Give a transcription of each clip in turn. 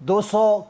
200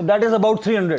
That is about 300.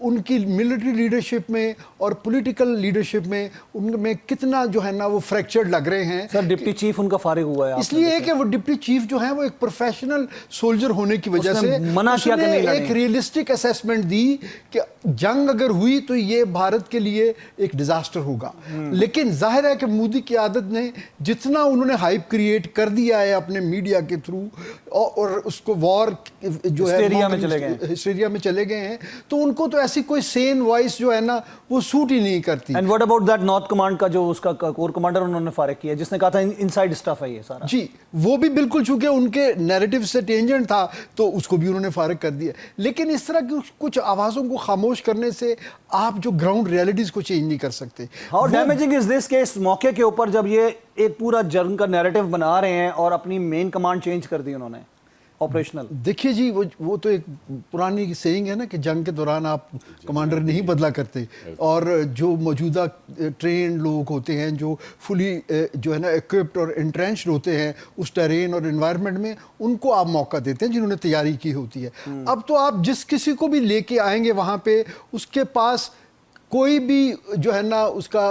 ان کی military leadership میں اور پولیٹیکل لیڈرشپ میں ان میں کتنا جو ہے نا وہ فریکچرڈ لگ رہے ہیں. سر ڈپٹی چیف ان کا فارغ ہوا ہے اس لیے کہ وہ ڈپٹی چیف جو ہیں وہ ایک پروفیشنل سولجر ہونے کی وجہ سے منع کیا کہ نہیں ایک ریئلسٹک اسیسمنٹ دی کہ جنگ اگر ہوئی تو یہ بھارت کے لیے ایک ڈیزاسٹر ہوگا. لیکن ظاہر ہے کہ مودی کی عادت نے جتنا انہوں نے ہائپ کریٹ کر دیا ہے اپنے میڈیا کے تھرو اور اس کو وار جو ہے ہسٹیریا میں چلے گئے ہیں, تو ان کو تو ایسی کوئی سین وائس جو ہے نا وہ سوٹ ہی نہیں کرتی. And what about that north command کا جو اس کا کور کمانڈر انہوں نے فارغ کیا جس نے کہا تھا انسائیڈ اسٹف ہے یہ سارا. جی وہ بھی بالکل چونکہ ان کے نیریٹو سے ٹینجنٹ تھا تو اس کو بھی انہوں نے فارغ کر دیا. لیکن اس طرح کی کچھ آوازوں کو خاموش کرنے سے آپ جو گراؤنڈ ریئلٹیز کو چینج نہیں کر سکتے. ہاؤ ڈیمیجنگ از دس کہ اس موقع کے اوپر جب یہ ایک پورا جنگ کا نیریٹو بنا رہے ہیں اور اپنی مین کمانڈ چینج کر دی انہوں نے آپریشنل. دیکھیے جی وہ تو ایک پرانی سیئنگ ہے نا کہ جنگ کے دوران آپ کمانڈر نہیں بدلا کرتے, اور جو موجودہ ٹرینڈ لوگ ہوتے ہیں جو فلی جو ہے نا ایکوپڈ اور انٹرینچڈ ہوتے ہیں اس ٹرین اور انوائرمنٹ میں, ان کو آپ موقع دیتے ہیں جنہوں نے تیاری کی ہوتی ہے. اب تو آپ جس کسی کو بھی لے کے آئیں گے وہاں پہ اس کے پاس کوئی بھی جو ہے نا اس کا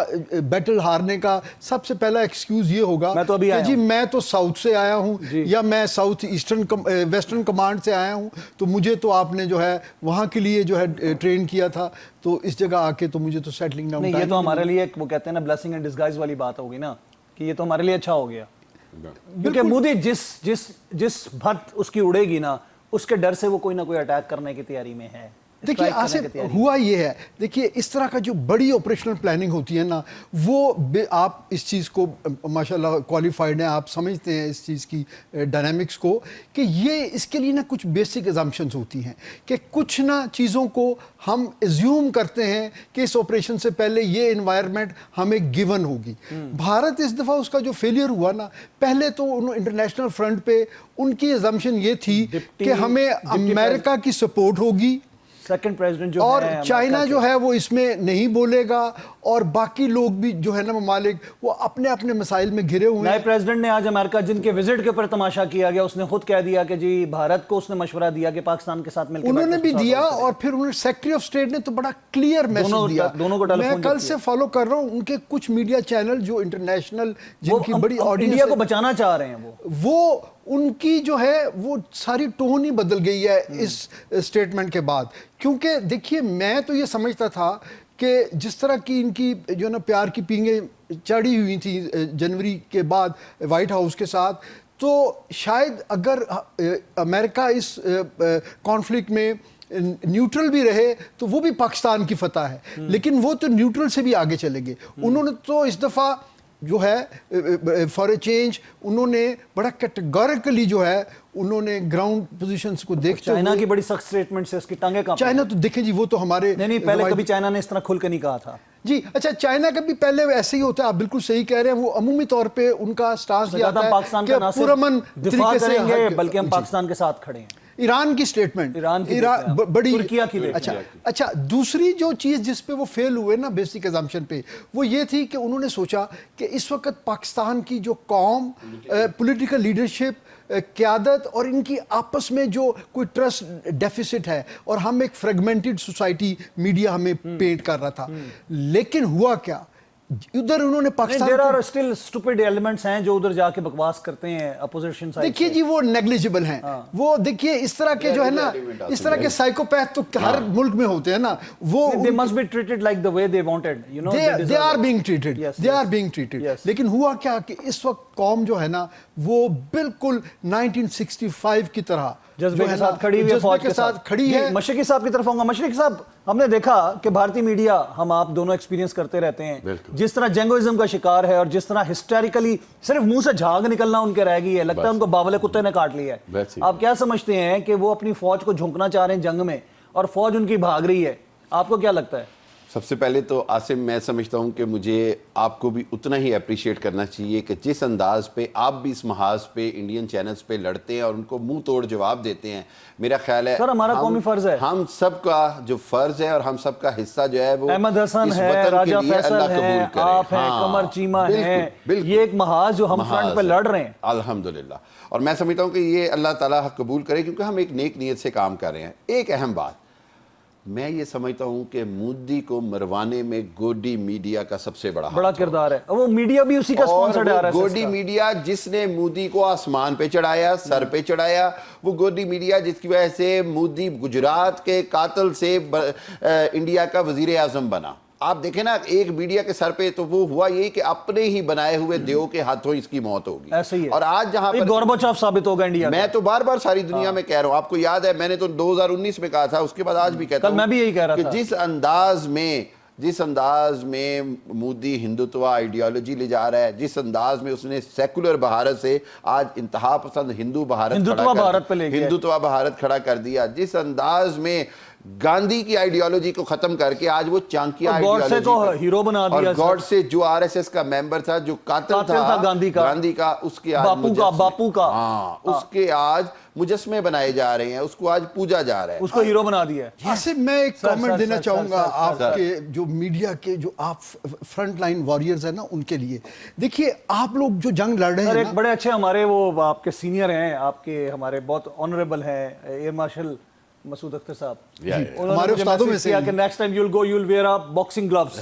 بیٹل ہارنے کا سب سے پہلا ایکسکیوز یہ ہوگا کہ جی میں تو ساؤتھ سے آیا ہوں یا میں ساؤتھ ایسٹرن ویسٹرن کمانڈ سے آیا ہوں, تو مجھے تو آپ نے جو ہے وہاں کے لیے جو ہے ٹرین کیا تھا, تو اس جگہ آ کے تو مجھے تو سیٹلنگ ڈاؤن. یہ تو ہمارے لیے وہ کہتے ہیں نا بلیسنگ اینڈ ڈسگائز والی بات ہوگی نا کہ یہ تو ہمارے لیے اچھا ہو گیا, کیونکہ مودی جس بھت اس کی اڑے گی نا اس کے ڈر سے وہ کوئی نہ کوئی اٹیک کرنے کی تیاری میں ہے. دیکھیے آصف ہوا یہ ہے, دیکھیے اس طرح کا جو بڑی آپریشنل پلاننگ ہوتی ہے نا وہ آپ اس چیز کو ماشاءاللہ کوالیفائڈ ہیں, آپ سمجھتے ہیں اس چیز کی ڈائنامکس کو, کہ یہ اس کے لیے نا کچھ بیسک ایزمپشنز ہوتی ہیں کہ کچھ نا چیزوں کو ہم ایزیوم کرتے ہیں کہ اس آپریشن سے پہلے یہ انوائرمنٹ ہمیں گیون ہوگی. بھارت اس دفعہ اس کا جو فیلئر ہوا نا, پہلے تو انٹرنیشنل فرنٹ پہ ان کی ایزمپشن یہ تھی کہ ہمیں امریکہ کی سپورٹ ہوگی سیکنڈ پریزیڈنٹ جو اور چائنا جو ہے وہ اس میں نہیں بولے گا, اور باقی لوگ بھی جو ہے نا ممالک وہ اپنے اپنے مسائل میں گھرے ہوئے ہیں. نئے پریزیڈنٹ نے آج امریکہ جن کے وزٹ کے اوپر تماشا کیا گیا, اس نے خود کہہ دیا کہ جی بھارت کو اس نے مشورہ دیا کہ پاکستان کے ساتھ مل کے انہوں نے بھی دیا, اور پھر انہوں نے سیکریٹری آف اسٹیٹ نے تو بڑا کلیئر میسج دیا. میں کل سے فالو کر رہا ہوں ان کے کچھ میڈیا چینل جو انٹرنیشنل جن کی بڑی آڈینس انڈیا کو بچانا چاہ رہے ہیں, وہ ان کی جو ہے وہ ساری ٹون ہی بدل گئی ہے اس اسٹیٹمنٹ کے بعد. کیونکہ دیکھیے میں تو یہ سمجھتا تھا کہ جس طرح کی ان کی جو نا پیار کی پینگیں چڑھی ہوئی تھیں جنوری کے بعد وائٹ ہاؤس کے ساتھ, تو شاید اگر امریکہ اس کانفلکٹ میں نیوٹرل بھی رہے تو وہ بھی پاکستان کی فتح ہے. لیکن وہ تو نیوٹرل سے بھی آگے چلے گئے. انہوں نے تو اس دفعہ جو ہے فار اے چینج انہوں نے بڑا کیٹیگوریکلی جو ہے انہوں نے گراؤنڈ پوزیشنز کو دیکھتے ہوئے, چائنا کی بڑی سخت سٹیٹمنٹ سے اس کی ٹانگیں کانپ. چائنا تو دیکھیں جی وہ تو ہمارے نہیں پہلے کبھی چائنا نے اس طرح کھل کے نہیں کہا تھا. جی اچھا چائنا کا بھی پہلے ایسے ہی ہوتا ہے, آپ بالکل صحیح کہہ رہے ہیں. وہ عمومی طور پہ ان کا سٹانس یہ آتا ہے کہ پرامن دفاع کریں گے بلکہ ہم پاکستان کے ساتھ کھڑے ہیں. ایران کی سٹیٹمنٹ بڑی ترکیہ کی. اچھا دوسری جو چیز جس پہ وہ فیل ہوئے نا بیسک ایزمپشن پہ, وہ یہ تھی کہ انہوں نے سوچا کہ اس وقت پاکستان کی جو قوم پولیٹیکل لیڈرشپ قیادت اور ان کی آپس میں جو کوئی ٹرسٹ ڈیفیسٹ ہے, اور ہم ایک فریگمنٹڈ سوسائٹی میڈیا ہمیں پینٹ کر رہا تھا. لیکن ہوا کیا, ادھر انہوں نے Pakistan there are still stupid elements ہیں جو ادھر جا کے بکواس کرتے ہیں اپوزیشن سائڈ. دیکھیے جی وہ نیگلیجبل ہیں, وہ دیکھیے اس طرح کے جو ہے نا اس طرح کے سائیکوپیتھ تو ہر ملک میں ہوتے ہیں نا, وہ they must be treated like the way they wanted, you know, they are being treated, they are being treated. لیکن ہوا کیا کہ اس وقت قوم جو ہے نا وہ بالکل 1965 کی طرح جذبے کے ساتھ کھڑی ہوئی ہے, فوج کے ساتھ کھڑی ہے. مشرقی صاحب کی طرف آؤں گا. مشرقی صاحب ہم نے دیکھا کہ بھارتی میڈیا, ہم آپ دونوں ایکسپیرینس کرتے رہتے ہیں, جس طرح جنگوازم کا شکار ہے اور جس طرح ہسٹیریکلی صرف منہ سے جھاگ نکلنا ان کے رہ گئی ہے, لگتا ہے ان کو باولے کتے نے کاٹ لیا ہے. آپ کیا سمجھتے ہیں کہ وہ اپنی فوج کو جھونکنا چاہ رہے ہیں جنگ میں اور فوج ان کی بھاگ رہی ہے, آپ کو کیا لگتا ہے؟ سب سے پہلے تو عاصم میں سمجھتا ہوں کہ مجھے آپ کو بھی اتنا ہی اپریشیٹ کرنا چاہیے کہ جس انداز پہ آپ بھی اس محاذ پہ انڈین چینلز پہ لڑتے ہیں اور ان کو منہ توڑ جواب دیتے ہیں. میرا خیال ہے سر ہمارا قومی فرض ہے, ہم سب کا جو فرض ہے اور ہم سب کا حصہ جو ہے وہ احمد حسن ہے, راجہ فیصل ہے, آپ ہیں, قمر چیمہ ہیں, یہ ایک محاذ جو ہم فرنٹ پہ لڑ رہے ہیں الحمدللہ. اور میں سمجھتا ہوں کہ یہ اللہ تعالیٰ قبول کرے کیونکہ ہم ایک نیک نیت سے کام کر رہے ہیں. ایک اہم بات, میں یہ سمجھتا ہوں کہ مودی کو مروانے میں گوڈی میڈیا کا سب سے بڑا کردار ہے. وہ میڈیا بھی اسی کا اسپانسرڈ ہے. گوڈی میڈیا جس نے مودی کو آسمان پہ چڑھایا, سر پہ چڑھایا, وہ گوڈی میڈیا جس کی وجہ سے مودی گجرات کے قاتل سے انڈیا کا وزیر اعظم بنا. آپ دیکھیں نا ایک میڈیا کے سر پہ تو وہ ہوا یہی کہ اپنے ہی بنائے ہوئے دیو کے ہاتھوں اس کی موت ہوگی. ایسے ہی ہے. اور آج جہاں پر گورباچوف ثابت ہوگا انڈیا. میں تو بار بار ساری دنیا میں کہہ رہا ہوں, آپ کو یاد ہے میں نے تو 2019 میں کہا تھا, اس کے بعد آج بھی کہتا ہوں, میں بھی یہی کہہ رہا تھا کہ جس انداز میں مودی ہندوتوا آئیڈیالوجی لے جا رہا ہے, جس انداز میں اس نے سیکولر بھارت سے آج انتہا پسند ہندوتوا بھارت کھڑا کر دیا, جس انداز میں گاندھی کی آئیڈیالوجی کو ختم کر کے آج وہ چانکیا گوڈسے کو ہیرو بنا دیا, اور گوڈسے جو آر ایس ایس کا ممبر تھا, جو قاتل تھا گاندھی کا, اس کے باپو کا اس کے آج مجسمے بنائے جا رہے ہیں, اس کو آج پوجا جا رہا ہے, اس کو ہیرو بنا دیا ہے. ایسے میں ایک کامنٹ دینا چاہوں گا آپ کے جو میڈیا کے جو آپ فرنٹ لائن واریئرز ہیں نا ان کے لیے. دیکھیے آپ لوگ جو جنگ لڑ رہے ہیں ایک بڑے اچھے ہمارے وہ آپ کے سینئر ہیں, آپ کے ہمارے بہت آنریبل ہیں ایئر مارشل مسعود اختر صاحب, ہمارے استادوں میں سے کہ next time you'll wear a boxing gloves.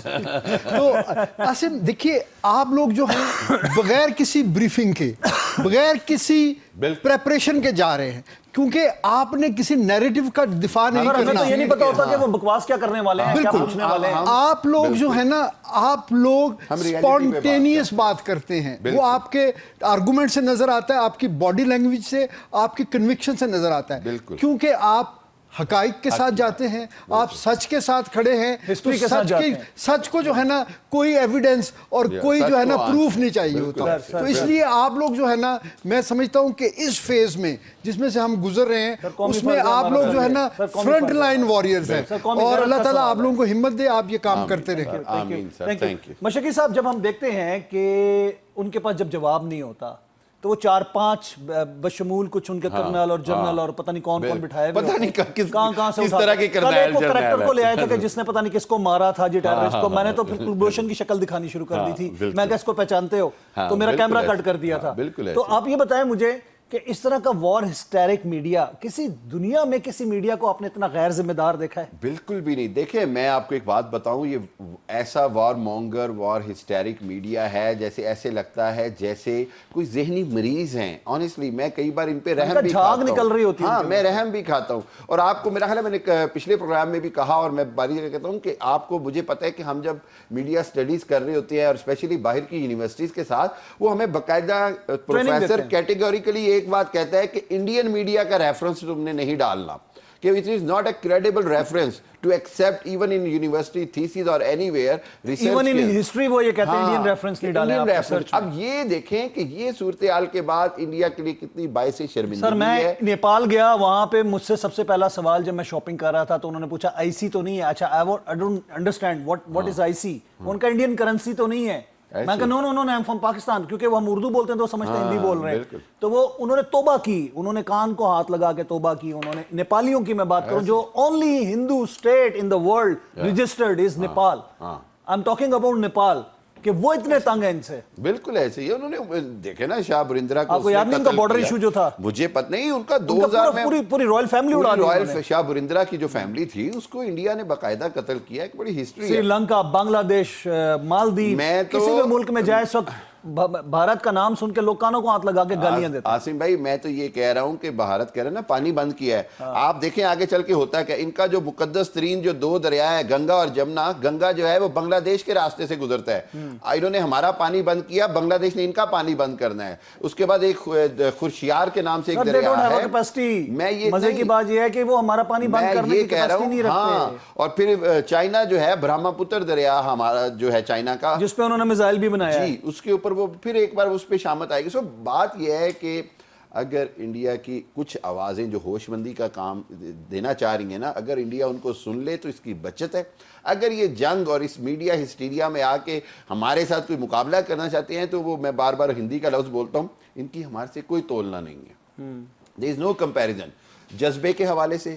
تو آصم دیکھیے آپ لوگ جو ہیں بغیر کسی بریفنگ کے, بغیر کسی پریپریشن کے جا رہے ہیں, کیونکہ آپ نے کسی نیریٹو کا دفاع نہیں کرنا. ہمیں تو یہ نہیں پتا ہوتا کہ وہ بکواس کیا کرنے والے ہیں, کیا پوچھنے والے ہیں. آپ لوگ جو ہے نا, آپ لوگ سپونٹینیس بات کرتے ہیں, وہ آپ کے آرگومنٹ سے نظر آتا ہے, آپ کی باڈی لینگویج سے, آپ کی کنوکشن سے نظر آتا ہے, کیونکہ آپ حقائق کے ساتھ جاتے ہیں, آپ سچ کے ساتھ کھڑے ہیں, سچ کو جو ہے نا کوئی ایویڈنس اور کوئی جو ہے نا پروف نہیں چاہیے ہوتا. تو اس لیے آپ لوگ جو ہے نا, میں سمجھتا ہوں کہ اس فیز میں جس میں سے ہم گزر رہے ہیں اس میں آپ لوگ جو ہے نا فرنٹ لائن واریئرز ہیں, اور اللہ تعالیٰ آپ لوگوں کو ہمت دے, آپ یہ کام کرتے رہیں. مشرقی صاحب, جب ہم دیکھتے ہیں کہ ان کے پاس جب جواب نہیں ہوتا تو وہ 4-5 بشمول کچھ ان کے کرنل اور جنرل اور پتہ نہیں کون بٹھائے ہوئے, پتہ نہیں کہاں سے کس طرح کے کرنل کریکٹر کو لے آئے تھے کہ جس نے پتہ نہیں کس کو مارا تھا, جی ٹیررسٹ کو. میں نے تو پھر کلبھوشن کی شکل دکھانی شروع کر دی تھی, میں کہا اس کو پہچانتے ہو, تو میرا کیمرہ کٹ کر دیا تھا. تو آپ یہ بتائیں مجھے کہ اس طرح کا وار ہسٹیرک میڈیا کسی دنیا میں کسی میڈیا کو آپ نے اتنا غیر ذمہ دار دیکھا ہے؟ بالکل بھی نہیں. دیکھیں میں آپ کو ایک بات بتاؤں, یہ ایسا وار مونگر وار ہسٹیرک میڈیا ہے جیسے ایسے لگتا ہے جیسے کوئی ذہنی مریض ہیں. آنیسٹلی میں کئی بار ان پہ رحم بھی کھاتا ہوں, نکل رہی ہوتی ہے. ہاں میں رحم بھی کھاتا ہوں. اور آپ کو میرا خیال ہے میں نے پچھلے پروگرام میں بھی کہا, اور میں باری جگہ کہتا ہوں کہ آپ کو, مجھے پتہ ہے کہ ہم جب میڈیا سٹڈیز کر رہے ہوتے ہیں اور اسپیشلی باہر کی یونیورسٹیز کے ساتھ, وہ ہمیں باقاعدہ پروفیسر کیٹیگوریکلی ایک بات کہتا ہے کہ انڈین میڈیا کا ریفرنس تم نے نہیں ڈالنا, کہ it is not a credible reference to accept even in university thesis or anywhere research. Even in history وہ یہ کہتے ہیں انڈین ریفرنس نہیں ڈالیں آپ ریسرچ. اب یہ دیکھیں کہ یہ صورتحال کے بعد انڈیا کے لیے کتنی باعث شرمندگی ہے. سر میں نیپال گیا, وہاں پہ مجھ سے سب سے پہلا سوال جب میں شاپنگ کر رہا تھا تو انہوں نے پوچھا آئی سی تو نہیں ہے. اچھا I don't understand what is IC. ان کا انڈین کرنسی تو نہیں ہے. میں کہا نو I am from پاکستان, کیونکہ وہ ہم اردو بولتے ہیں تو سمجھتے ہیں ہندی بول رہے ہیں. تو وہ انہوں نے توبہ کی, انہوں نے کان کو ہاتھ لگا کے توبہ کی. انہوں نے نیپالیوں کی میں بات کروں, جو only Hindu state in the world registered is Nepal. I'm talking about Nepal. کہ وہ اتنے تنگ ہیں ان سے. بالکل ایسے ہی انہوں نے دیکھے نا شاہ برندرہ کو, آپ کو یاد نہیں ان کا بارڈر ایشو جو تھا, مجھے پتہ نہیں, ان کا 2000 میں پوری رائل فیملی اڑا دی. رائل شاہ برندرہ کی جو فیملی تھی اس کو انڈیا نے باقاعدہ قتل کیا. ایک بڑی ہسٹری ہے. سری لنکا, بنگلہ دیش, مالدیو, کسی بھی ملک میں جائے اس وقت بھارت کا نام سن کے لوگ کانوں کو ہاتھ لگا کے گالیاں دیتے ہیں. عاصم بھائی میں تو یہ کہہ رہا ہوں کہ بھارت کہہ رہا ہے نا پانی بند کیا ہے. آپ دیکھیں آگے چل کے ہوتا ہے کہ ان کا جو مقدس ترین جو 2 دریا ہے گنگا اور جمنا, گنگا جو ہے وہ بنگلہ دیش کے راستے سے گزرتا ہے. انہوں نے ہمارا پانی بند کیا, بنگلہ دیش نے ان کا پانی بند کرنا ہے. اس کے بعد ایک خورشیار کے نام سے ایک دریا ہے. میں یہ مزے کی بات یہ ہے کہ وہ ہمارا پانی بند کرنے کی کیپیسٹی نہیں رکھتے. اور پھر چائنا جو ہے برہما پتر دریا ہمارا جو ہے چائنا کا, جس پہ انہوں نے میزائل بھی بنایا, جی اس کے اوپر وہ پھر ایک بار اس پہ شامت آئے گی. سو بات یہ ہے کہ اگر انڈیا کی کچھ آوازیں جو ہوش مندی کا کام دینا چاہ رہی ہیں نا, اگر انڈیا ان کو سن لے تو اس کی بچت ہے. اگر یہ جنگ اور اس میڈیا ہسٹیریا میں آ کے ہمارے ساتھ کوئی مقابلہ کرنا چاہتے ہیں تو وہ, میں بار بار ہندی کا لفظ بولتا ہوں, ان کی ہمارے سے کوئی تولنا نہیں ہے. there is no comparison. جذبے کے حوالے سے,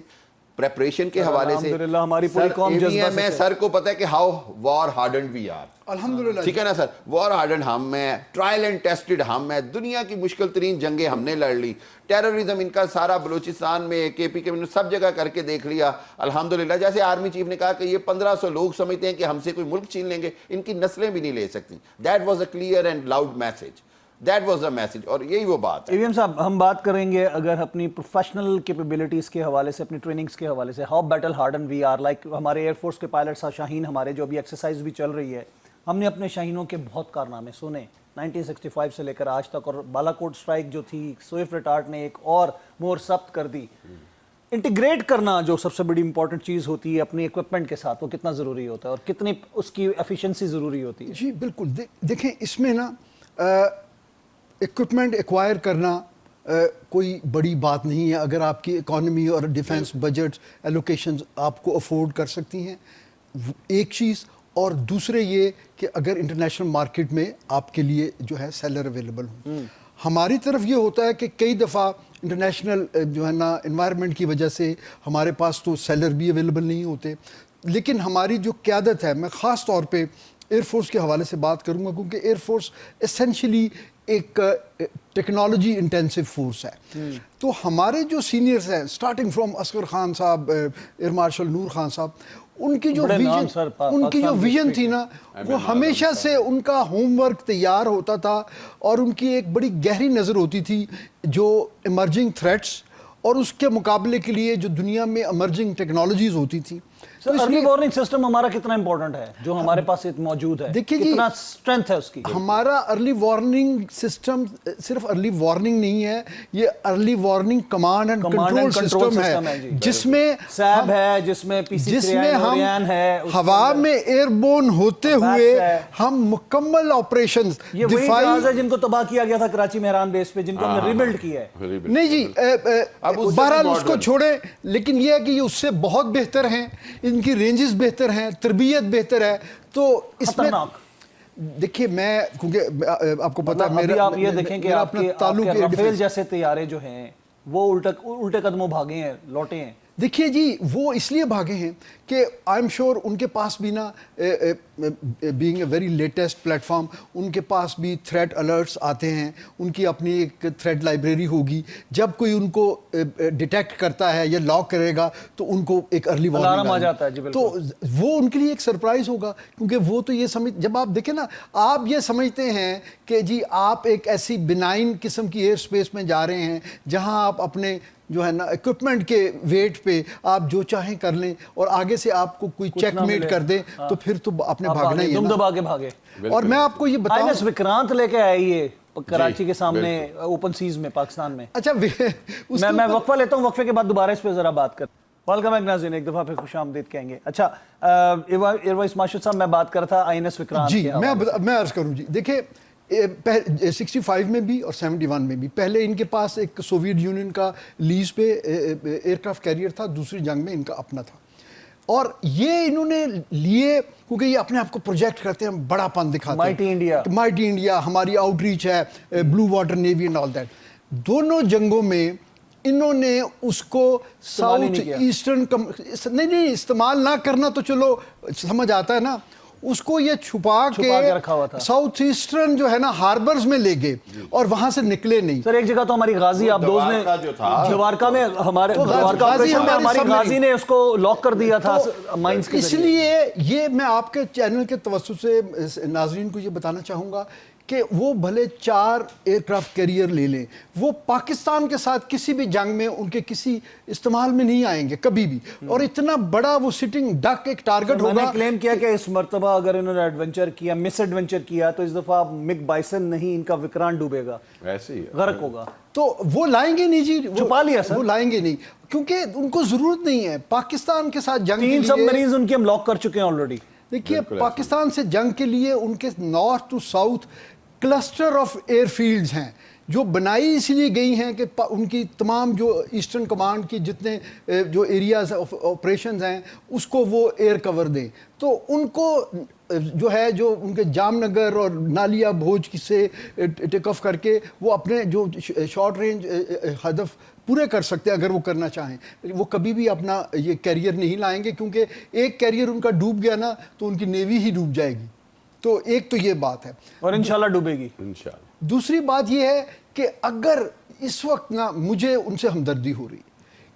پریپریشن کے حوالے سے الحمدللہ ہماری پوری قوم جذبہ سے میں سر کو پتہ ہے کہ how war hardened we are. الحمدللہ ٹھیک ہے نا سر, وار ہارڈنڈ ہم ہیں, ٹرائل اینڈ ٹیسٹڈ ہم ہیں, دنیا کی مشکل ترین جنگیں ہم نے لڑ لی, ٹیررزم ان کا سارا بلوچستان میں KP کے سب جگہ کر کے دیکھ لیا الحمدللہ. جیسے آرمی چیف نے کہا کہ یہ 1500 لوگ سمجھتے ہیں کہ ہم سے کوئی ملک چھین لیں گے, ان کی نسلیں بھی نہیں لے سکتی. That was a clear and loud message, that was a message, اور یہی وہ بات ہے. AVM صاحب, ہم بات کریں گے اگر اپنی پروفیشنل کیپیبلٹیز کے حوالے سے, اپنی ٹریننگز کے حوالے سے, how battle harden we are. Like ہمارے ایئر فورس کے پائلٹس شاہین ہمارے جو ابھی ایکسرسائز بھی چل رہی ہے, ہم نے اپنے شاہینوں کے بہت کارنامے سنے 1965 سے لے کر آج تک, اور بالاکوٹ سٹرائک جو تھی سوئفٹ ریٹارٹ نے ایک اور مور سخت کر دی. انٹیگریٹ کرنا جو سب سے بڑی امپورٹنٹ چیز ہوتی ہے اپنی اکوپمنٹ کے ساتھ, وہ کتنا ضروری ہوتا ہے اور کتنی اس کی ایفیشنسی ضروری ہوتی ہے؟ جی بالکل, دیکھیں اس میں نا اکوپمنٹ ایکوائر کرنا کوئی بڑی بات نہیں ہے اگر آپ کی اکانومی اور ڈیفنس بجٹ ایلوکیشنز آپ کو افورڈ کر سکتی ہیں, ایک چیز. اور دوسرے یہ کہ اگر انٹرنیشنل مارکیٹ میں آپ کے لیے جو ہے سیلر اویلیبل ہوں. ہماری طرف یہ ہوتا ہے کہ کئی دفعہ انٹرنیشنل جو ہے نا انوائرمنٹ کی وجہ سے ہمارے پاس تو سیلر بھی اویلیبل نہیں ہوتے, لیکن ہماری جو قیادت ہے, میں خاص طور پہ ایئر فورس کے حوالے سے بات کروں گا کیونکہ ایئر فورس اسینشلی ایک ٹیکنالوجی انٹینسو فورس ہے. تو ہمارے جو سینئرز ہیں اسٹارٹنگ فرام اصغر خان صاحب, ایئر مارشل نور خان صاحب, ان کی جو ویژن تھی نا, وہ ہمیشہ سے ان کا ہوم ورک تیار ہوتا تھا اور ان کی ایک بڑی گہری نظر ہوتی تھی جو ایمرجنگ تھریٹس اور اس کے مقابلے کے لیے جو دنیا میں ایمرجنگ ٹیکنالوجیز ہوتی تھی. ارلی وارننگ سسٹم ہمارا کتنا امپورٹنٹ ہے جو ہمارے پاس موجود ہے, کتنا اسٹرینتھ ہے اس کی؟ ہمارا ارلی وارننگ سسٹم صرف ارلی وارننگ نہیں ہے, یہ early warning command and control system ہے جس میں سیب ہے, جس میں ہم ہوا میں ایئر بورن ہوتے ہوئے ہم مکمل آپریشنز, یہ وہی جہاز ہے جن کو تباہ کیا گیا تھا کراچی مہران بیس پہ, جن کو ہم نے ریبلڈ کیا ہے. نہیں جی, بہرحال اس کو چھوڑیں, لیکن یہ ہے کہ یہ اس سے بہت بہتر ہیں, ان کی رینجز بہتر ہیں, تربیت بہتر ہے. تو اس میں دیکھیے میں, کیونکہ آپ کو پتا ہے میرا, آپ یہ دیکھیں کہ آپ کے رافیل جیسے طیارے جو ہیں وہ الٹے قدموں بھاگے ہیں, لوٹے ہیں. دیکھیے جی, وہ اس لیے بھاگے ہیں کہ آئی ایم شیور ان کے پاس بھی نا being a very latest platform, ان کے پاس بھی تھریٹ الرٹس آتے ہیں, ان کی اپنی ایک تھریٹ لائبریری ہوگی. جب کوئی ان کو ڈیٹیکٹ کرتا ہے یا لاک کرے گا تو ان کو ایک ارلی وارننگ آ جاتا ہے. جی بالکل, تو وہ ان کے لیے ایک سرپرائز ہوگا, کیونکہ وہ تو یہ جب آپ دیکھیں نا, آپ یہ سمجھتے ہیں کہ جی آپ ایک ایسی بنائن قسم کی ایئر سپیس میں جا رہے ہیں جہاں آپ اپنے جو ہے نا اکوپمنٹ کے ویٹ پہ آپ جو چاہیں کر لیں اور آگے سے آپ کو کوئی چیک میٹ کر دے, تو پھر تو آپ نے بھاگنا ہی ہے, دم دبا کے بھاگے. اور میں آپ کو یہ بتاؤں, INS وکرانت لے کے آئی ہے کراچی کے سامنے اوپن سیز میں پاکستان میں. اچھا میں وقفہ لیتا ہوں, وقفے کے بعد دوبارہ اس پہ ذرا بات کریں. ویلکم بیک ناظرین, ایک دفعہ پھر خوش آمدید کہیں گے. اچھا ایئر وائس مارشل صاحب, میں بات کر رہا تھا INS وکرانت. جی میں عرض کروں جی, دیکھیں 65 میں بھی اور 71 میں بھی, پہلے ان کے پاس ایک سوویت یونین کا لیز پہ ایئر کرافٹ کیریئر تھا, دوسری جنگ میں ان کا اپنا تھا, اور یہ انہوں نے لیے کیونکہ یہ اپنے آپ کو پروجیکٹ کرتے ہیں, بڑا پن دکھاتے ہیں, مائٹی انڈیا, ہماری آؤٹ ریچ ہے, blue water navy and all that. دونوں جنگوں میں انہوں نے اس کو ساؤتھ ایسٹرن نہیں استعمال نہ کرنا تو چلو سمجھ آتا ہے نا, اس کو یہ چھپا کے ساؤتھ ایسٹرن جو ہے نا ہاربرز میں لے گئے اور وہاں سے نکلے نہیں. سر ایک جگہ تو ہماری غازی آبدوز نے, دوارکا میں ہمارے غازی نے اس کو لاک کر دیا تھا مائنز کے. اس لیے یہ میں آپ کے چینل کے توسط سے ناظرین کو یہ بتانا چاہوں گا کہ وہ بھلے 4 ایئر کرافٹ کیریئر لے لیں, وہ پاکستان کے ساتھ کسی بھی جنگ میں ان کے کسی استعمال میں نہیں آئیں گے کبھی بھی, اور اتنا بڑا وہ سٹنگ ڈک ایک ٹارگٹ ہوگا. میں نے کلیم کیا کہ اس مرتبہ اگر انہوں نے ایڈونچر کیا, مس ایڈونچر کیا, تو اس دفعہ مک بائسن نہیں, ان کا وکرانت ڈوبے گا, ویسے ہی غرق ہوگا. تو وہ لائیں گے نہیں جی, چھپا لیا سر, وہ لائیں گے نہیں کیونکہ ان کو ضرورت نہیں ہے. پاکستان کے ساتھ جنگ 3 سب مریض ان کے ہم لاک کر چکے ہیں آلریڈی. دیکھیے پاکستان سے جنگ کے لیے ان کے north to south cluster of airfields ہیں جو بنائی اس لیے گئی ہیں کہ ان کی تمام جو ایسٹرن کمانڈ کی جتنے جو ایریاز آپریشنز ہیں اس کو وہ ایئر کور دیں. تو ان کو جو ہے جو ان کے جام نگر اور نالیا بھوج سے ٹیک آف کر کے وہ اپنے جو شارٹ رینج ہدف پورے کر سکتے ہیں اگر وہ کرنا چاہیں. وہ کبھی بھی اپنا یہ کیریئر نہیں لائیں گے کیونکہ ایک کیریئر ان کا ڈوب گیا نا تو ان کی نیوی ہی ڈوب جائے گی. تو ایک تو یہ بات ہے اور انشاءاللہ ڈوبے گی انشاءاللہ. دوسری بات یہ ہے کہ اگر اس وقت نا مجھے ان سے ہمدردی ہو رہی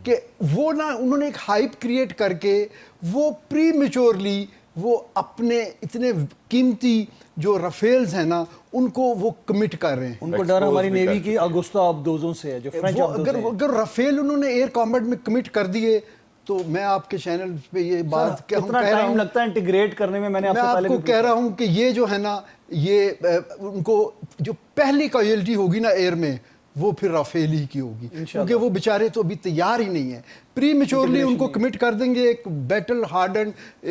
کہ وہ نا انہوں نے ایک ہائپ کریٹ کر کے وہ پری میچورلی وہ اپنے اتنے قیمتی جو رافیلز ہیں نا ان کو وہ کمٹ کر رہے ہیں. ان کو ڈر ہماری نیوی کی اگوستا آبدوزوں سے ہے جو فرینچ آبدوز ہیں. اگر رافیل انہوں نے ایئر کامبیٹ میں کمٹ کر دیے تو میں آپ کے چینل پہ یہ بات کتنا ٹائم لگتا ہے انٹیگریٹ کرنے میں. میں آپ کو کہہ رہا ہوں کہ یہ جو ہے نا یہ ان کو جو پہلی کیجویلٹی ہوگی نا ایئر میں وہ پھر رافیل ہی کی ہوگی کیونکہ وہ بیچارے تو ابھی تیار ہی نہیں ہیں. پری میچورلی ان کو کمٹ کر دیں گے ایک battle hardened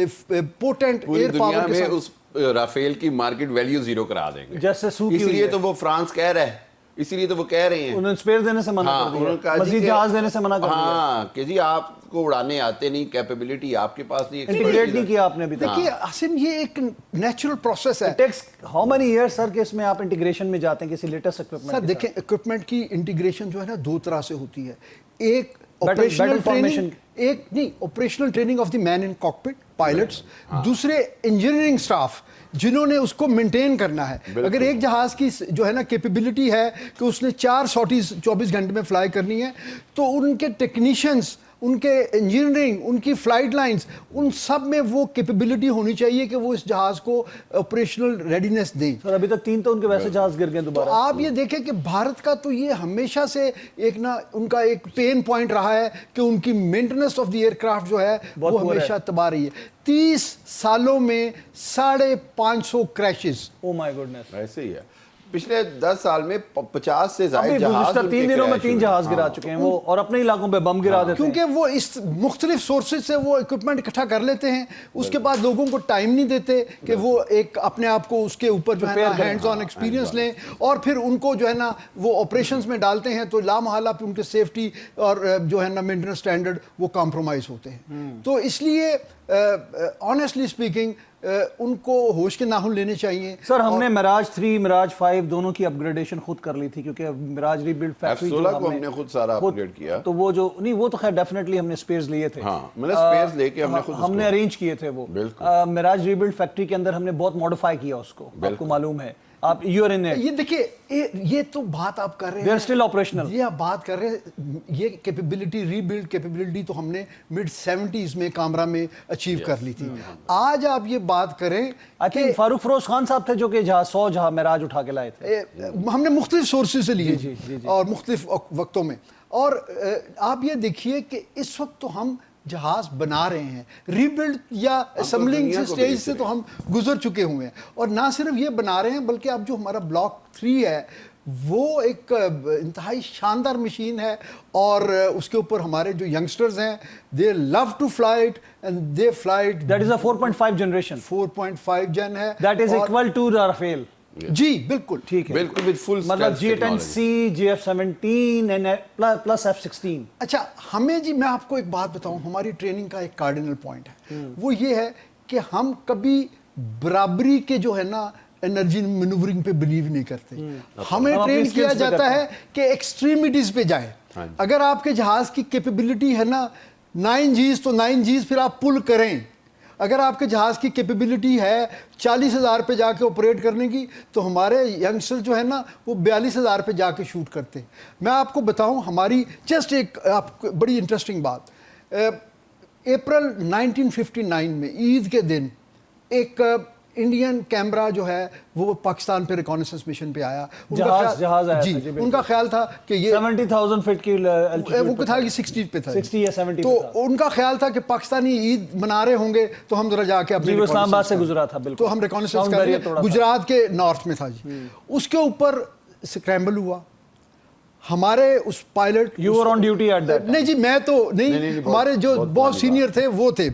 potent air power کے ساتھ. اس رافیل کی مارکیٹ ویلیو زیرو کرا دیں گے. جیسے اسی لیے تو وہ فرانس کہہ رہا ہے, اسی لیے تو وہ کہہ رہے ہیں انہوں نے اسپیئر دینے سے منع کر دیا, مزید جہاز دینے سے منع کر دیا. ہاں کہ جی آپ کو اڑانے آتے نہیں, کیپیبلٹی آپ کے پاس نہیں, انٹیگریٹ نہیں کیا آپ نے ابھی تک. دیکھیے عاصم یہ ایک نیچرل پروسیس ہے. ٹیکس ہاؤ مینی ایئرس سر کہ اس میں آپ انٹیگریشن میں جاتے ہیں کسی لیٹسٹ اکوپمنٹ. سر دیکھیں اکوپمنٹ کی انٹیگریشن جو ہے نا دو طرح سے ہوتی ہے. ایک آپریشنل ٹریننگ, ایک نہیں operational training of the men in cockpit pilots, دوسرے انجینئرنگ سٹاف جنہوں نے اس کو مینٹین کرنا ہے. اگر ایک جہاز کی جو ہے نا کیپیبلٹی ہے کہ اس نے 4 سارٹیز 24 گھنٹے میں فلائی کرنی ہے تو ان کے ٹیکنیشینز, ان کے انجینئرنگ, ان کی فلائٹ لائنز, ان سب میں وہ کیپیبلٹی ہونی چاہیے کہ وہ اس جہاز کو آپریشنل ریڈینس دیں. سر ابھی تک 3 تو ان کے ویسے جہاز گر گئے دوبارہ. تو آپ یہ دیکھیں کہ بھارت کا تو یہ ہمیشہ سے ایک نا ان کا ایک پین پوائنٹ رہا ہے کہ ان کی maintenance of the aircraft جو ہے وہ ہمیشہ تباہ رہی ہے. 30 سالوں میں 550 کریشز. او مائی گڈنس. ایسے ہی ہے. پچھلے 10 سال میں 50 سے زائد جہاز 3 دنوں میں 3 جہاز گرا چکے ہیں وہ, اور اپنے علاقوں پہ بم گرا دیتے ہیں کیونکہ وہ اس مختلف سورسز سے وہ اکوپمنٹ اکٹھا کر لیتے ہیں. اس کے بعد لوگوں کو ٹائم نہیں دیتے کہ وہ ایک اپنے آپ کو اس کے اوپر جو ہے نا ہینڈز آن ایکسپیرینس لیں, اور پھر ان کو جو ہے نا وہ آپریشنز میں ڈالتے ہیں تو لامحالہ پہ ان کے سیفٹی اور جو ہے نا مینٹیننس اسٹینڈرڈ وہ کمپرومائز ہوتے ہیں. تو اس لیے آنیسٹلی اسپیکنگ ان کو ہوش کے ناخن لینے چاہیے. سر ہم نے معراج 3 معراج 5 دونوں کی اپ گریڈیشن خود کر لی تھی کیونکہ معراج ری بلڈ فیکٹری جو ہم نے خود سارا اپ گریڈ کیا تو وہ جو نہیں وہ تو خیر ڈیفینیٹلی ہم نے اسپیئرز لیے تھے. ہاں مطلب اسپیئرز لے کے ہم نے ارینج کیے تھے وہ. معراج ری بلڈ فیکٹری کے اندر ہم نے بہت ماڈیفائی کیا اس کو, آپ کو معلوم ہے. آپ یو آر ان یہ دیکھیے یہ تو بات آپ کر رہے ہیں دے آر اسٹل آپریشنل, یہ آپ بات کر رہے ہیں یہ کیپیبلٹی ری بلڈ کیپیبلٹی تو ہم نے مڈ 70s میں کامرا میں اچیو کر لی تھی. آج آپ یہ بات کریں آئی تھنک فاروق فیروز خان صاحب تھے جو کہ 100 جہاز معراج اٹھا کے لائے تھے. ہم نے مختلف سورسز سے لیے اور مختلف وقتوں میں. اور آپ یہ دیکھیے کہ اس وقت تو ہم جہاز بنا رہے ہیں, ری بلڈ یا اسمبلنگ سٹیج سے تو ہم گزر چکے ہوئے ہیں. اور نہ صرف یہ بنا رہے ہیں بلکہ اب جو ہمارا بلاک 3 ہے وہ ایک انتہائی شاندار مشین ہے, اور اس کے اوپر ہمارے جو ینگسٹرز ہیں they love to fly it and they fly it. That is a 4.5 generation 4.5 gen ہے. That is equal to Rafale. جی بالکل ٹھیک ہے, بالکل with full مطلب G10C GF17 پلس F16. اچھا ہمیں جی میں آپ کو ایک بات بتاؤں, ہماری ٹریننگ کا ایک کارڈینل پوائنٹ ہے وہ یہ ہے کہ ہم کبھی برابری کے جو ہے نا انرجی مینوورنگ پہ بلیو نہیں کرتے. ہمیں ٹرین کیا جاتا ہے کہ ایکسٹریمیٹیز پہ جائیں. اگر آپ کے جہاز کی کیپیبلٹی ہے نا 9 Gs تو 9 Gs پھر آپ پل کریں. اگر آپ کے جہاز کی کیپیبلٹی ہے 40,000 پہ جا کے آپریٹ کرنے کی تو ہمارے ینگسٹر جو ہے نا وہ 42,000 پہ جا کے شوٹ کرتے ہیں. میں آپ کو بتاؤں ہماری جسٹ ایک آپ بڑی انٹرسٹنگ بات, اپریل 1959 میں عید کے دن ایک انڈین کیمرہ جو ہے وہ پاکستان پہ ریکانیسنس مشن پہ آیا. جہاز آیا جی ان کا خیال تھا کہ یہ 70,000 فٹ کی وہ تھا کہ 60 پہ تھا 60 یا 70 تو ان کا خیال تھا کہ پاکستانی عید منا رہے ہوں گے تو ہم ذرا جا کے اپنے اسلام آباد سے گزرا تھا بالکل, تو ہم ریکانیسنس کریں. گجرات کے نارتھ میں تھا جی. اس کے اوپر سکریمبل ہوا, ہمارے اس pilot You were on duty at that time. نہیں جی میں تو نہیں, ہمارے جو بہت سینئر تھے وہ تھے,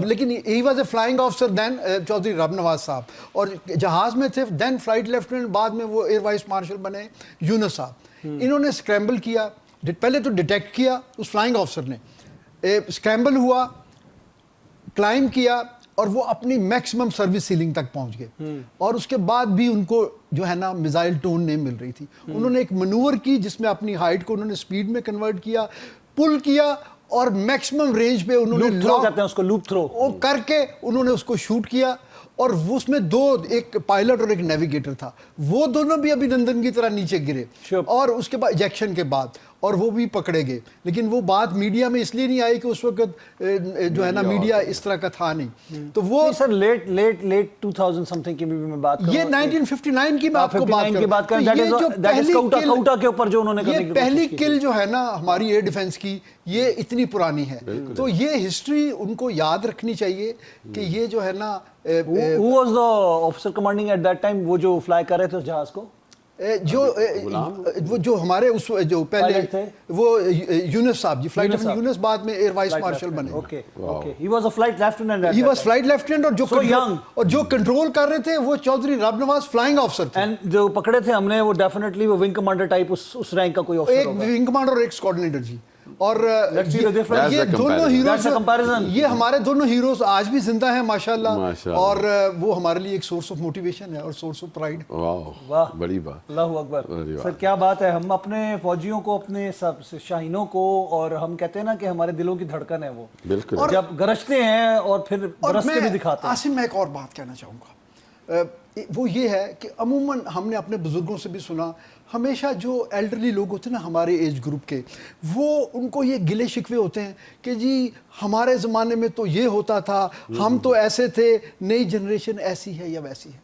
لیکن he was a flying officer then, Chaudhry Rab Nawaz صاحب, اور جہاز میں تھے دین فلائٹ لیفٹیننٹ, بعد میں وہ ایئر وائس مارشل بنے یونس صاحب. انہوں نے اسکریمبل کیا, پہلے تو ڈیٹیکٹ کیا اس فلائنگ آفیسر نے, اسکریمبل ہوا, کلائم کیا, اور وہ اپنی میکسیمم سروس سیلنگ تک پہنچ گئے, اور اس کے بعد بھی ان کو جو ہے نا میزائل ٹون نہیں مل رہی تھی. انہوں نے ایک منور کی جس میں اپنی ہائٹ کو انہوں نے سپیڈ میں کنورٹ کیا, پل کیا, اور میکسیمم رینج پہ انہوں نے لوپ تھرو کہتے ہیں اس کو, لوپ تھرو وہ کر کے انہوں نے اس کو شوٹ کیا, اور اس میں دو, ایک پائلٹ اور ایک نیویگیٹر تھا, وہ دونوں بھی ابھی نندن کی طرح نیچے گرے, اور اس کے بعد ایجیکشن کے بعد, اور وہ بھی پکڑے گئے. لیکن وہ بات میڈیا میں اس لیے نہیں آئی کہ اس وقت جو ہے نا میڈیا اس طرح کا تھا نہیں. تو وہ سر لیٹ 2000 سمتھنگ کی بھی میں بات کروں, یہ 1959 کی میں آپ کو بات کروں, یہ پہلی کل جو ہے نا ہماری ایئر ڈیفنس کی, یہ اتنی پرانی ہے. تو یہ ہسٹری ان کو یاد رکھنی چاہیے کہ یہ جو ہے نا Who was the officer commanding at that time, وہ جو فلائی کر رہے تھے اس جہاز کو, جو ہمارے اس جو پہلے وہ یونس صاحب جی, فلائٹ لیفٹیننٹ یونس, بعد میں ایئر وائس مارشل بنے. Okay okay, he was a flight lieutenant, he was flight lieutenant, اور جو کنٹرول کر رہے تھے وہ چودھری رب نواز فلائنگ آفیسر تھے. اینڈ جو پکڑے تھے ہم نے وہ ڈیفینیٹلی وہ ونگ کمانڈر ٹائپ اس رینک کا کوئی آفیسر ہوگا, ایک ونگ کمانڈر اور ایک اسکواڈنیٹر جی. اور یہ دونوں ہیروز, یہ ہمارے دونوں ہیروز آج بھی زندہ ہیں ماشاءاللہ, اور وہ ہمارے لیے ایک سورس آف موٹیویشن ہے اور سورس آف پرائڈ. واہ, بڑی بات, اللہ اکبر. سر کیا بات ہے, ہم اپنے فوجیوں کو, اپنے سب شاہینوں کو, اور ہم کہتے ہیں نا کہ ہمارے دلوں کی دھڑکن ہے وہ, بالکل, جب گرجتے ہیں اور پھر برستے بھی دکھاتے ہیں. آصم میں ایک اور بات کہنا چاہوں گا, وہ یہ ہے کہ عموماً ہم نے اپنے بزرگوں سے بھی سنا, ہمیشہ جو ایلڈرلی لوگ ہوتے ہیں نا ہمارے ایج گروپ کے, وہ ان کو یہ گلے شکوے ہوتے ہیں کہ جی ہمارے زمانے میں تو یہ ہوتا تھا, ہم تو ایسے تھے, نئی جنریشن ایسی ہے یا ویسی ہے.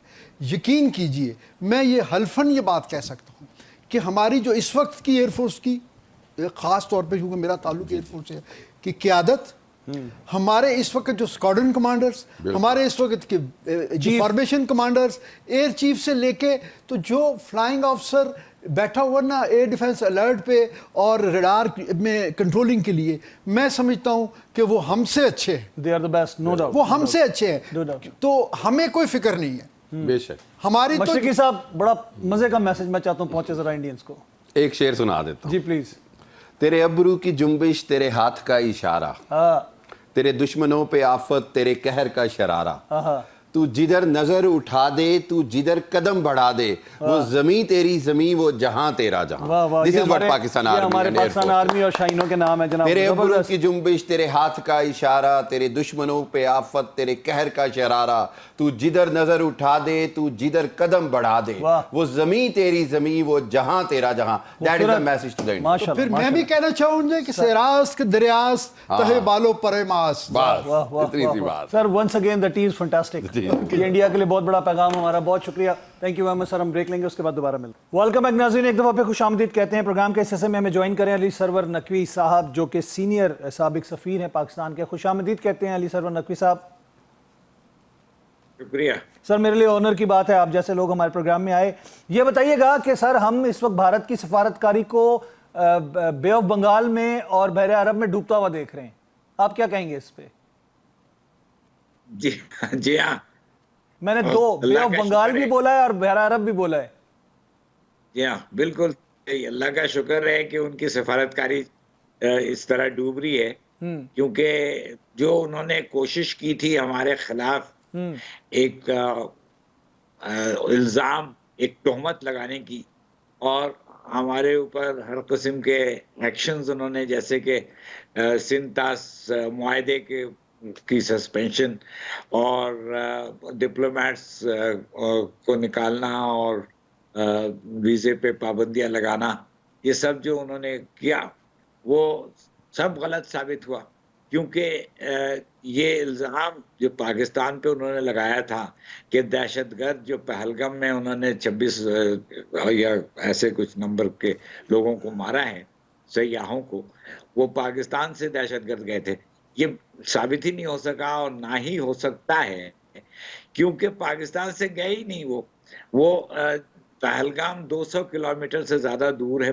یقین کیجئے میں یہ حلفاً یہ بات کہہ سکتا ہوں کہ ہماری جو اس وقت کی ایئر فورس کی, خاص طور پہ کیونکہ میرا تعلق ایئر فورس سے ہے, کہ قیادت, ہمارے اس وقت جو اسکواڈرن کمانڈرز, ہمارے اس وقت کے جو فارمیشن کمانڈرز, ایئر چیف سے لے کے تو جو فلائنگ آفیسر بیٹھا ہوا نا ایئر ڈیفنس الرٹ پہ اور ریڈار میں کنٹرولنگ کے لیے, میں سمجھتا ہوں کہ وہ ہم سے اچھے ہیں. They are the best, no doubt. وہ ہم سے اچھے ہیں, تو ہمیں کوئی فکر نہیں ہے. بے شک. ہماری مشرقی صاحب بڑا مزے کا میسج میں چاہتا ہوں پہنچے ذرا انڈینز کو. ایک شعر سنا دیتا ہوں جی پلیز. تیرے ابرو کی جنبش, تیرے ہاتھ کا اشارہ, تیرے دشمنوں پہ آفت, تیرے قہر کا شرارہ, تو جدھر نظر اٹھا دے, تو جدھر قدم بڑھا دے, وہ زمین تیری زمین, وہ جہاں تیرا جہاں. This is what Pakistan Army ہمارے پاکستان آرمی اور شاہینوں کے نام ہے جناب. تیرے ابرو کی جنبش, تیرے ہاتھ کا اشارہ, تیرے دشمنوں پہ آفت, تیرے قہر کا شرارہ, تو جدھر نظر اٹھا دے, تو جدھر قدم بڑھا دے, وہ زمین تیری زمین, وہ جہاں تیرا جہاں. That is the message to the Indian. پھر میں بھی کہنا چاہوں گا کہ سیراست کے دریاست تہے بالو پرے ماس. اتنی سی بات. Sir once again the tea is fantastic. یہ انڈیا کے لیے بہت بڑا پیغام ہمارا, بہت شکریہ. Thank you very much sir. ہم بریک لیں گے, اس کے بعد دوبارہ ملتے ہیں. ویلکم بیک ناظرین, ایک دفعہ پہ خوش آمدید کہتے ہیں. پروگرام کے اس حصے میں ہمیں جوائن کریں علی سرور نقوی صاحب, جو کہ سینئر سابق سفیر ہیں پاکستان کے. خوش آمدید کہتے ہیں علی سرور نقوی صاحب. شکریہ سر, میرے لیے آنر کی بات ہے آپ جیسے لوگ ہمارے پروگرام میں آئے. یہ بتائیے گا کہ سر ہم اس وقت بھارت کی سفارتکاری کو بے آف بنگال میں اور بحر عرب میں ڈوبتا ہوا دیکھ رہے ہیں, آپ کیا کہیں گے اس پہ؟ جی ہاں, میں نے دو, بے آف بنگال بھی بولا ہے اور بحر عرب بھی بولا ہے. جی ہاں بالکل, اللہ کا شکر ہے کہ ان کی سفارتکاری اس طرح ڈوب رہی ہے, کیونکہ جو انہوں نے کوشش کی تھی ہمارے خلاف ایک الزام, ایک تہمت لگانے کی, اور ہمارے اوپر ہر قسم کے ایکشنز انہوں نے, جیسے کہ سندھ طاس معاہدے کی سسپینشن اور ڈپلومیٹس کو نکالنا اور ویزے پہ پابندیاں لگانا, یہ سب جو انہوں نے کیا وہ سب غلط ثابت ہوا. کیونکہ یہ الزام جو پاکستان پہ انہوں نے لگایا تھا کہ دہشت گرد جو پہلگام میں انہوں نے 26 یا ایسے کچھ نمبر کے لوگوں کو مارا ہے, سیاحوں کو, وہ پاکستان سے دہشت گرد گئے تھے, یہ ثابت ہی نہیں ہو سکا اور نہ ہی ہو سکتا ہے, کیونکہ پاکستان سے گئے ہی نہیں. وہ پہلگام 200 کلومیٹر سے زیادہ دور ہے